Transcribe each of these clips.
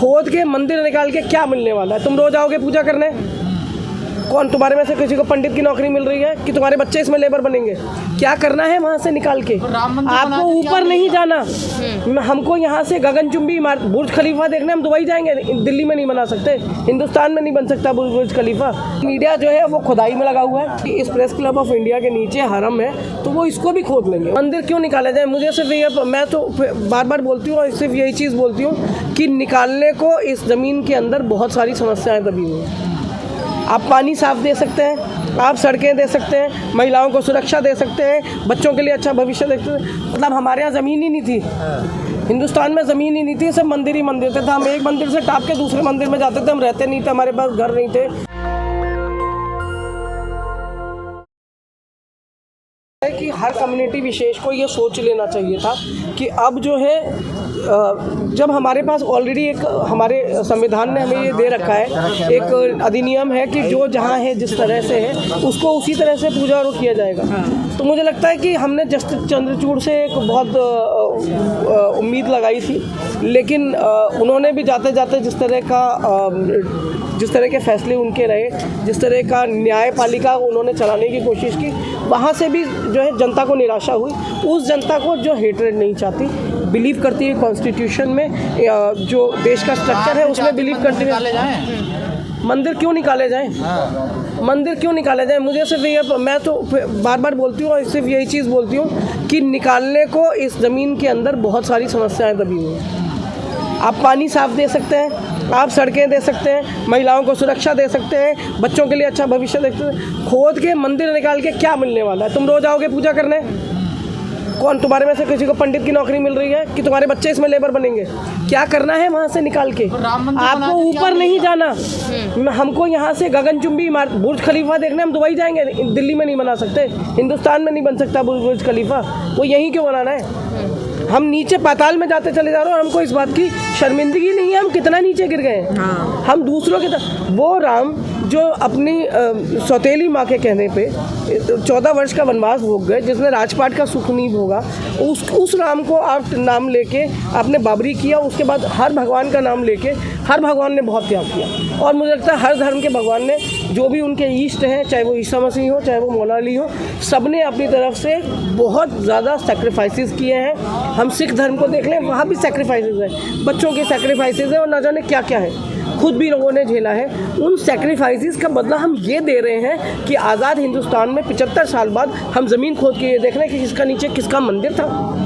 खोद के मंदिर निकाल के क्या मिलने वाला है? तुम रोज आओगे पूजा करने? कौन तुम्हारे में से किसी को पंडित की नौकरी मिल रही है कि तुम्हारे बच्चे इसमें लेबर बनेंगे? क्या करना है वहाँ से निकाल के? आपको ऊपर नहीं जाना, हमको यहाँ से गगनचुंबी इमारत बुर्ज खलीफा देखने हम दुबई जाएंगे, दिल्ली में नहीं बना सकते, हिंदुस्तान में नहीं बन सकता बुर्ज खलीफा। मीडिया जो है वो खुदाई में लगा हुआ है। इस प्रेस क्लब ऑफ इंडिया के नीचे हरम है तो वो इसको भी खोद लेंगे। मंदिर क्यों निकाला जाए? मुझे सिर्फ ये, मैं तो बार बार बोलती हूँ और सिर्फ यही चीज़ बोलती हूँ कि निकालने को इस ज़मीन के अंदर बहुत सारी समस्याएँ दबी हुई हैं। आप पानी साफ दे सकते हैं, आप सड़कें दे सकते हैं, महिलाओं को सुरक्षा दे सकते हैं, बच्चों के लिए अच्छा भविष्य दे सकते हैं। मतलब हमारे यहाँ ज़मीन ही नहीं थी, हिंदुस्तान में ज़मीन ही नहीं थी, सब मंदिर ही मंदिर थे। हम एक मंदिर से टाप के दूसरे मंदिर में जाते थे, हम रहते नहीं थे, हमारे पास घर नहीं थे। कि हर कम्युनिटी विशेष को ये सोच लेना चाहिए था कि अब जो है जब हमारे पास ऑलरेडी एक हमारे संविधान ने हमें ये दे रखा है, एक अधिनियम है कि जो जहाँ है जिस तरह से है उसको उसी तरह से पूजा और किया जाएगा। तो मुझे लगता है कि हमने जस्टिस चंद्रचूड़ से एक बहुत उम्मीद लगाई थी, लेकिन उन्होंने भी जाते जाते जिस तरह के फैसले उनके रहे, जिस तरह का न्यायपालिका उन्होंने चलाने की कोशिश की, वहाँ से भी जो है जनता को निराशा हुई। उस जनता को जो हेट्रेड नहीं चाहती, बिलीव करती है कॉन्स्टिट्यूशन में, जो देश का स्ट्रक्चर है उसमें बिलीव करती है। मंदिर क्यों निकाले जाएं? मंदिर क्यों निकाले जाएं? मुझे सिर्फ ये, मैं तो बार बार बोलती हूँ और सिर्फ यही चीज़ बोलती हूँ कि निकालने को इस ज़मीन के अंदर बहुत सारी समस्याएं दबी हुई हैं। आप पानी साफ दे सकते हैं, आप सड़कें दे सकते हैं, महिलाओं को सुरक्षा दे सकते हैं, बच्चों के लिए अच्छा भविष्य दे सकते हैं। खोद के मंदिर निकाल के क्या मिलने वाला है? तुम रोज आओगे पूजा करने? कौन तुम्हारे में से किसी को पंडित की नौकरी मिल रही है कि तुम्हारे बच्चे इसमें लेबर बनेंगे? क्या करना है वहाँ से निकाल के? आपको ऊपर नहीं जाना, हमको यहाँ से गगनचुंबी इमारत बुर्ज खलीफा देखने हम दुबई जाएंगे, दिल्ली में नहीं बना सकते, हिंदुस्तान में नहीं बन सकता बुर्ज खलीफा, वो यहीं क्यों बनाना है? हम नीचे पाताल में जाते चले जा रहे हैं और हमको इस बात की शर्मिंदगी नहीं है हम कितना नीचे गिर गए हैं। हम दूसरों के वो राम जो अपनी सौतेली माँ के कहने पे 14 वर्ष का वनवास भोग गए, जिसने राजपाट का सुख नहीं भोगा, उस राम को आप नाम लेके आपने बाबरी किया। उसके बाद हर भगवान का नाम लेके हर भगवान ने बहुत त्याग किया। और मुझे लगता है हर धर्म के भगवान ने, जो भी उनके ईष्ट हैं, चाहे वो ईसा मसीह हो, चाहे वो मौला अली हो, सब ने अपनी तरफ से बहुत ज़्यादा सेक्रीफाइसेस किए हैं। हम सिख धर्म को देख लें, वहाँ भी सेक्रीफाइसेस है, बच्चों के सेक्रीफाइसेस है और ना जाने क्या क्या है, खुद भी लोगों ने झेला है। उन सेक्रीफाइसेस का बदला हम ये दे रहे हैं कि आज़ाद हिंदुस्तान में 75 साल बाद हम ज़मीन खोद के ये देख रहे हैं कि किसका नीचे किसका मंदिर था।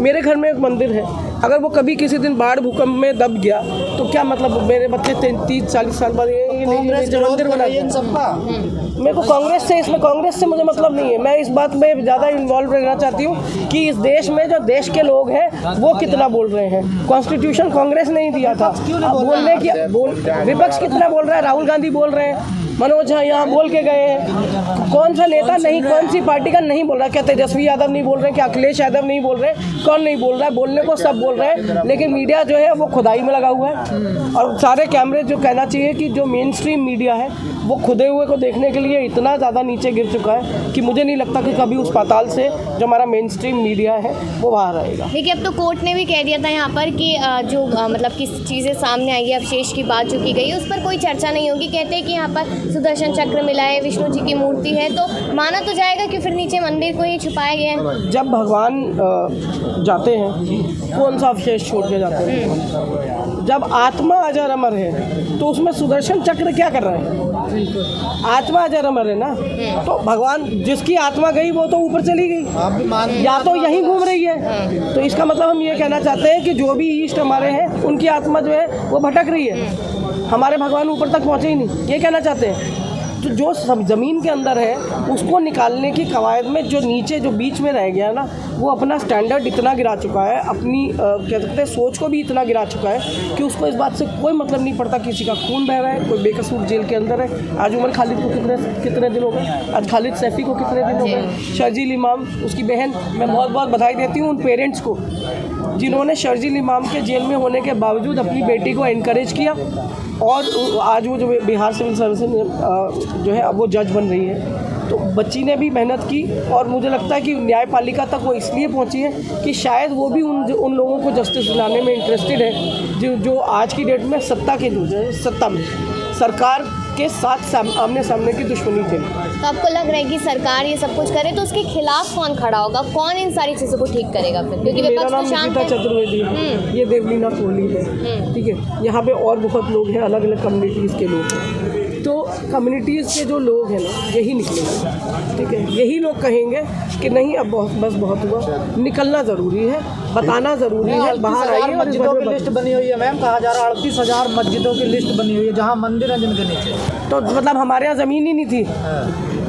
मेरे घर में एक मंदिर है, अगर वो कभी किसी दिन बाढ़ भूकंप में दब गया तो क्या मतलब? मेरे बच्चे 30-40 साल बाद ये मंदिर बना मेरे को कांग्रेस से मुझे मतलब नहीं है। मैं इस बात में ज़्यादा इन्वॉल्व रहना चाहती हूँ कि इस देश में जो देश के लोग हैं वो कितना बोल रहे हैं। कॉन्स्टिट्यूशन कांग्रेस नहीं दिया था, बोलने की विपक्ष कितना बोल रहा है? राहुल गांधी बोल रहे हैं, मनोज झा यहाँ बोल के गए हैं। कौन सा नेता नहीं, कौन सी पार्टी का नहीं बोल रहा? क्या तेजस्वी यादव नहीं बोल रहे? क्या अखिलेश यादव नहीं बोल रहे? कौन नहीं बोल रहा है? बोलने को सब बोल रहे हैं, लेकिन मीडिया जो है वो खुदाई में लगा हुआ है। और सारे कैमरे, जो कहना चाहिए कि जो मेन स्ट्रीम मीडिया है वो खुदे हुए को देखने के लिए इतना ज़्यादा नीचे गिर चुका है कि मुझे नहीं लगता कि कभी उस पाताल से जो हमारा मेन स्ट्रीम मीडिया है वो बाहर आएगा। देखिए, अब तो कोर्ट ने भी कह दिया था यहाँ पर कि जो मतलब किस चीज़ें सामने आई है, अवशेष की बात जो की गई है उस पर कोई चर्चा नहीं होगी। कहते हैं कि यहाँ पर सुदर्शन चक्र मिला है, विष्णु जी की मूर्ति है, तो माना तो जाएगा कि फिर नीचे मंदिर को ही छुपाया गया है। जब भगवान जाते हैं कौन सा अवशेष छोड़ के जाते हैं? जब आत्मा अजर अमर है तो उसमें सुदर्शन चक्र क्या कर रहा है? आत्मा अजर अमर है ना, तो भगवान जिसकी आत्मा गई वो तो ऊपर चली गई, या तो यहीं घूम रही है। तो इसका मतलब हम ये कहना चाहते हैं कि जो भी ईष्ट हमारे हैं उनकी आत्मा जो है वो भटक रही है, हमारे भगवान ऊपर तक पहुँचे ही नहीं, ये कहना चाहते हैं। तो जो ज़मीन के अंदर है उसको निकालने की कवायद में जो नीचे जो बीच में रह गया ना, वो अपना स्टैंडर्ड इतना गिरा चुका है, अपनी कह सकते हैं सोच को भी इतना गिरा चुका है कि उसको इस बात से कोई मतलब नहीं पड़ता किसी का खून बह रहा है, कोई बेकसूर जेल के अंदर है। आज उमर खालिद को कितने दिन हो गए, आज खालिद सैफी को कितने दिन हो गए, शर्जील इमाम, उसकी बहन, मैं बहुत बहुत बधाई देती हूँ उन पेरेंट्स को जिन्होंने शर्जील इमाम के जेल में होने के बावजूद अपनी बेटी को एनकरेज किया। और आज वो जो बिहार सिविल सर्विस जो है अब वो जज बन रही है। तो बच्ची ने भी मेहनत की और मुझे लगता है कि न्यायपालिका तक वो इसलिए पहुंची है कि शायद वो भी उन लोगों को जस्टिस दिलाने में इंटरेस्टेड है जो आज की डेट में सत्ता में सरकार के साथ आमने सामने की दुश्मनी थे। तो आपको लग रहा है कि सरकार ये सब कुछ करे तो उसके खिलाफ कौन खड़ा होगा, कौन इन सारी चीज़ों को ठीक करेगा फिर? क्योंकि मेरा नाम निकिता चतुर्वेदी है, ये देवलीना कोहली है, ठीक है। यहाँ पे और बहुत लोग हैं, अलग अलग कम्युनिटीज़ के लोग हैं। तो कम्युनिटीज़ के जो लोग हैं ना यही निकलेंगे, ठीक है। यही लोग कहेंगे कि नहीं अब बहुत हुआ, निकलना ज़रूरी है, बताना ज़रूरी है, बाहर आइए। मस्जिदों की लिस्ट बनी हुई है मैम, कहा जा रहा है 38,000 मस्जिदों की लिस्ट बनी हुई है जहाँ मंदिर है जिनके नीचे। तो मतलब हमारे यहाँ ज़मीन ही नहीं थी,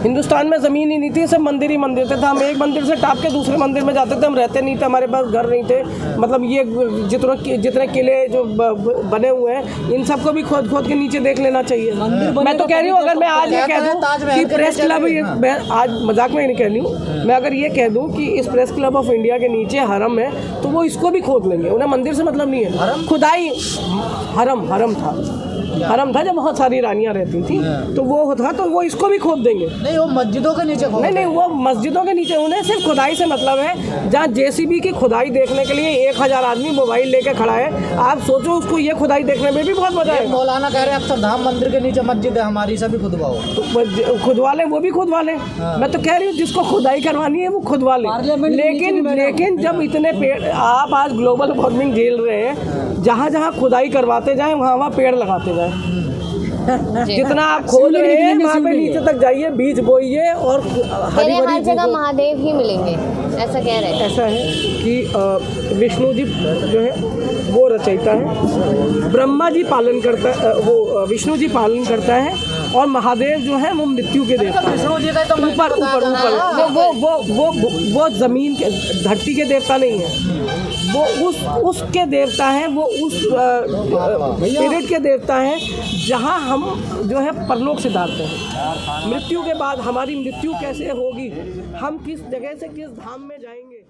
हिंदुस्तान में ज़मीन ही नहीं थी, सब मंदिर ही मंदिर थे। हम एक मंदिर से टाप के दूसरे मंदिर में जाते थे, हम रहते नहीं थे, हमारे पास घर नहीं थे। मतलब ये जितने किले जो बने हुए हैं इन सबको भी खोद खोद के नीचे देख लेना चाहिए। मैं तो कह रही हूँ, अगर मैं आज ये कह दूँ कि प्रेस क्लब, मैं आज मजाक में नहीं कह रही हूँ, मैं अगर ये कह दूँ कि इस प्रेस क्लब ऑफ इंडिया के नीचे हरम है तो वो इसको भी खोद लेंगे, उन्हें मंदिर से मतलब नहीं है। खुदाई हरम था जब बहुत सारी रानियां रहती थी, तो वो था, तो वो इसको भी खोद देंगे। नहीं, वो मस्जिदों के नीचे नहीं, वो मस्जिदों के नीचे, उन्हें सिर्फ खुदाई से मतलब है। जहाँ जेसीबी की खुदाई देखने के लिए 1000 आदमी मोबाइल लेके खड़ा है, आप सोचो उसको ये खुदाई देखने में भी बहुत मजा है। मौलाना कह रहे हैं अक्षरधाम मंदिर के नीचे मस्जिद है हमारी, सभी खुदवाओ। तो खुदवा लें, वो भी खुदवा लें। मैं तो कह रही हूँ जिसको खुदाई करवानी है वो खुदवा लें। लेकिन जब इतने पेड़, आप आज ग्लोबल वार्मिंग झेल रहे हैं, जहाँ जहाँ खुदाई करवाते जाएं वहाँ पेड़ लगाते जाएं। जितना आप खोद रहे हैं वहाँ पे नीचे तक जाइए, बीज बोइए और हरी भरी हर जगह महादेव ही मिलेंगे, ऐसा कह रहे हैं। ऐसा है कि विष्णु जी जो है वो रचयिता है, ब्रह्मा जी पालन करता है, वो विष्णु जी पालन करता है, और महादेव जो है वो मृत्यु के देवता है। विष्णु जी का तो ऊपर वो जमीन के, धरती के देवता नहीं है, वो उसके देवता हैं, वो उस स्पिरिट के देवता हैं जहाँ हम जो है परलोक सिधारते हैं। मृत्यु के बाद हमारी मृत्यु कैसे होगी, हम किस जगह से किस धाम में जाएंगे।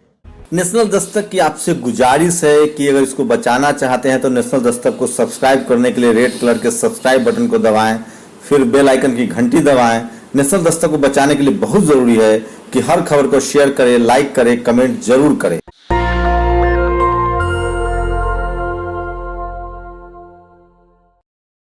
नेशनल दस्तक की आपसे गुजारिश है कि अगर इसको बचाना चाहते हैं तो नेशनल दस्तक को सब्सक्राइब करने के लिए रेड कलर के सब्सक्राइब बटन को दबाएं, फिर बेल आइकन की घंटी दबाएं। नेशनल दस्तक को बचाने के लिए बहुत जरूरी है कि हर खबर को शेयर करें, लाइक करें, कमेंट जरूर करें।